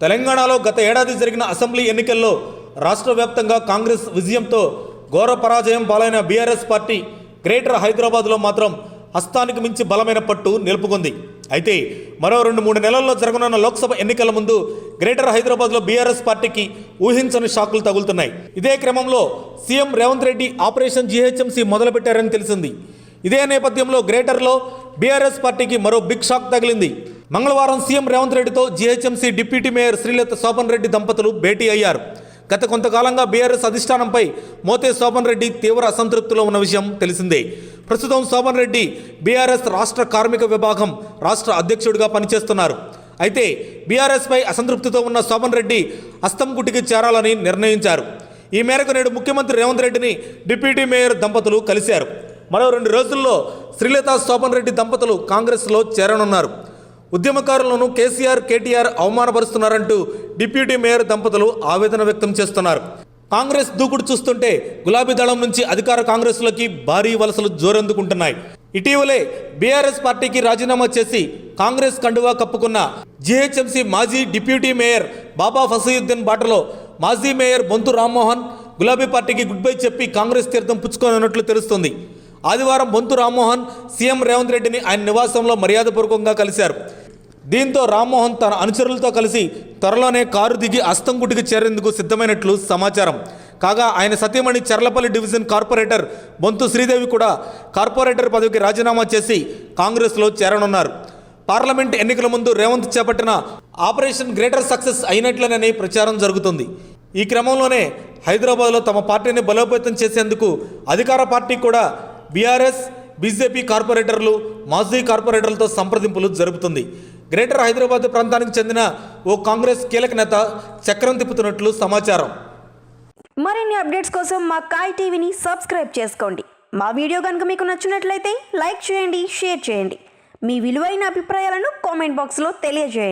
తెలంగాణలో గత ఏడాది జరిగిన అసెంబ్లీ ఎన్నికల్లో రాష్ట్ర వ్యాప్తంగా కాంగ్రెస్ విజయంతో ఘోర పరాజయం పాలైన బీఆర్ఎస్ పార్టీ గ్రేటర్ హైదరాబాద్లో మాత్రం హస్తానికి మించి బలమైన పట్టు నిలుపుకుంది. అయితే మరో 2-3 నెలల్లో జరగనున్న లోక్సభ ఎన్నికల ముందు గ్రేటర్ హైదరాబాద్లో బీఆర్ఎస్ పార్టీకి ఊహించని షాకులు తగులుతున్నాయి. ఇదే క్రమంలో CM Revanth Reddy operation GHMC మొదలుపెట్టారని తెలిసింది. ఇదే నేపథ్యంలో గ్రేటర్లో బీఆర్ఎస్ పార్టీకి మరో బిగ్ షాక్ తగిలింది. మంగళవారం సీఎం రేవంత్ రెడ్డితో GHMC deputy mayor Srilatha Shobhan Reddy దంపతులు భేటీ అయ్యారు. గత కొంతకాలంగా బీఆర్ఎస్ అధిష్టానంపై మోతే శోభన్ రెడ్డి తీవ్ర అసంతృప్తిలో ఉన్న విషయం తెలిసిందే. ప్రస్తుతం శోభన్ రెడ్డి బీఆర్ఎస్ రాష్ట్ర కార్మిక విభాగం రాష్ట్ర అధ్యక్షుడిగా పనిచేస్తున్నారు. అయితే బీఆర్ఎస్పై అసంతృప్తితో ఉన్న శోభన్ రెడ్డి అస్తంగుటికి చేరాలని నిర్ణయించారు. ఈ మేరకు నేడు ముఖ్యమంత్రి రేవంత్ రెడ్డిని డిప్యూటీ మేయర్ దంపతులు కలిశారు. మరో 2 రోజుల్లో శ్రీలత శోభన్ రెడ్డి దంపతులు కాంగ్రెస్లో చేరనున్నారు. ఉద్యమకారులను కేటీఆర్ అవమానపరుస్తున్నారంటూ డిప్యూటీ మేయర్ దంపతులు ఆవేదన వ్యక్తం చేస్తున్నారు. కాంగ్రెస్ దూకుడు చూస్తుంటే గులాబీ దళం నుంచి అధికార కాంగ్రెస్లోకి భారీ వలసలు జోరందుకుంటున్నాయి. ఇటీవలే బీఆర్ఎస్ పార్టీకి రాజీనామా చేసి కాంగ్రెస్ కండువా కప్పుకున్న జీహెచ్ఎంసీ మాజీ డిప్యూటీ మేయర్ బాబా ఫసీయుద్దీన్ బాటలో మాజీ మేయర్ బొంతు రామ్మోహన్ గులాబీ పార్టీకి గుడ్ బై చెప్పి కాంగ్రెస్ తీర్థం పుచ్చుకోనున్నట్లు తెలుస్తుంది. ఆదివారం బొంతు రామ్మోహన్ సీఎం రేవంత్ రెడ్డిని ఆయన నివాసంలో మర్యాదపూర్వకంగా కలిశారు. దీంతో రామ్మోహన్ తన అనుచరులతో కలిసి త్వరలోనే కారు దిగి అస్తంగుటికి చేరేందుకు సిద్ధమైనట్లు సమాచారం. కాగా ఆయన సతీమణి చర్లపల్లి డివిజన్ కార్పొరేటర్ బొంతు శ్రీదేవి కూడా కార్పొరేటర్ పదవికి రాజీనామా చేసి కాంగ్రెస్లో చేరనున్నారు. పార్లమెంట్ ఎన్నికల ముందు రేవంత్ చేపట్టిన ఆపరేషన్ గ్రేటర్ సక్సెస్ అయినట్లేనని ప్రచారం జరుగుతుంది. ఈ క్రమంలోనే హైదరాబాద్లో తమ పార్టీని బలోపేతం చేసేందుకు అధికార పార్టీ కూడా బీఆర్ఎస్ బీజేపీ కార్పొరేటర్లు మాజీ కార్పొరేటర్లతో సంప్రదింపులు జరుపుతుంది. గ్రేటర్ హైదరాబాద్ ప్రాంతానికి చెందిన ఓ కాంగ్రెస్ కీలక నేత చక్రం తిప్పుతున్నట్లు సమాచారం. మరిన్ని అప్డేట్స్ కోసం మా కాయ్ టీవీని సబ్స్క్రైబ్ చేసుకోండి. మా వీడియో కనుక మీకు నచ్చినట్లయితే లైక్ చేయండి, షేర్ చేయండి. మీ విలువైన అభిప్రాయాలను కామెంట్ బాక్స్లో తెలియజేయండి.